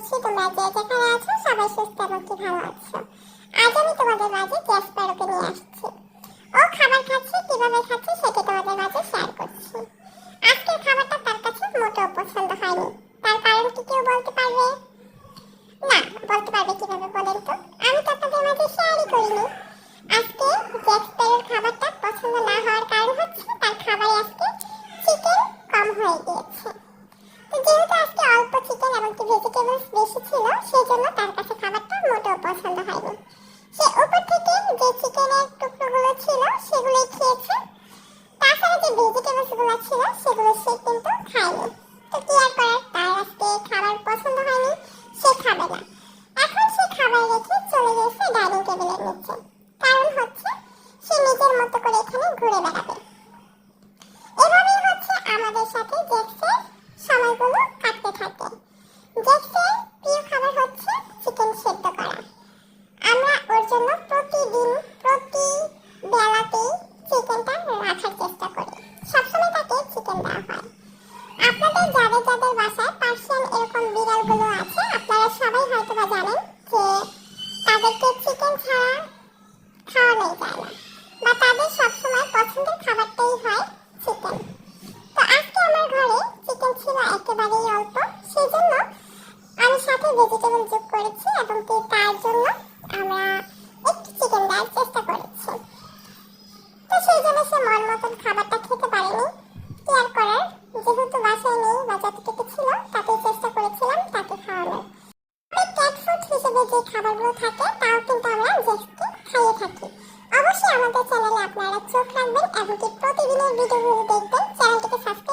করছি তোমরা যে যেখানে আছো সবাই সুস্থ এবং কি ভালো আছো। আজ আমি তোমাদের মাঝে জ্যাক স্প্যারোকে নিয়ে আসছি। ও খাবার খাচ্ছে, কিভাবে খাচ্ছে সেটা তোমাদের মাঝে শেয়ার করছি। আজকের খাবারটা তার কাছে মোটেও পছন্দ হয়নি। তার কারণ কি কেউ বলতে পারবে? না, বলতে পারবে কিভাবে বলেন তো? আমি তো আপনাদের মাঝে শেয়ারই করিনি। আজকে জ্যাক স্প্যারোর খাবারটা পছন্দ না হওয়ার কারণ হচ্ছে তার খাবারে আজকে চিকেন কম হয়ে গিয়েছে। তো যেহেতু আজকে অল্প চিকেন এবং ভেজিটেবলস বেশি ছিল, সেই জন্য তার কাছে খাবারটা মোটেও পছন্দ হয়নি। সে উপর থেকে যে চিকেনের টুকরোগুলো ছিল সেগুলোই খেয়েছে, তাছাড়া যে ভেজিটেবলস গুলো ছিল সেগুলো সে কিন্তু খায়নি। তো কি আর করার, তার আজকে খাবার পছন্দ হয়নি, সে খাবে না। এখন সে খাবার রেখে চলে গেছে ডাইনিং টেবিলের নিচে। কারণ হচ্ছে সে নিজের মতো করে এখানে ঘুরে বেড়াবে। এভাবেই হচ্ছে আমাদের সাথে জ্যাক্সের সময়গুলো কাটতে থাকে। জ্যাক্সের প্রিয় খাবার হচ্ছে চিকেন সেদ্ধ করা। আমরা ওর জন্য প্রতিদিন প্রতি বেলাতেই চিকেনটা রাখার চেষ্টা করি। সবসময় তাকে চিকেন দেওয়া হয়। আপনাদের যাদের যাদের বাসায় পার্সিয়ান এরকম বিড়ালগুলো আছে, আপনারা সবাই হয়তো বা জানেন যে তাদেরকে চিকেন ছাড়া খাওয়ানোই যায় না, বা তাদের সবসময় পছন্দের খাবারটাই হয় চিকেন। তো আজকে আমার ঘরে চিকেন ছিল একেবারেই অল্প, সেই জন্য আমি সাথে ভেজিটেবল যোগ করেছি এবং তার জন্য আমরা একটু চিকেন দেওয়ার চেষ্টা করেছি। তো সেই জন্য সে মন মতন খাবারটা খেতে পারেনি। কি আর করার, যেহেতু বাসায় নেই বা যতটুকু ছিল তাতেই চেষ্টা করেছিলাম তাকে খাওয়ানোর। ক্যাট ফুড হিসেবে যে খাবারগুলো থাকে তাও কিন্তু আমরা জ্যাক্সকে খাইয়ে থাকি। অবশ্যই আমাদের চ্যানেলে আপনারা চোখ রাখবেন এবং প্রতিদিনের ভিডিওগুলো দেখবেন। চ্যানেলটিকে সাবস্ক্রাইব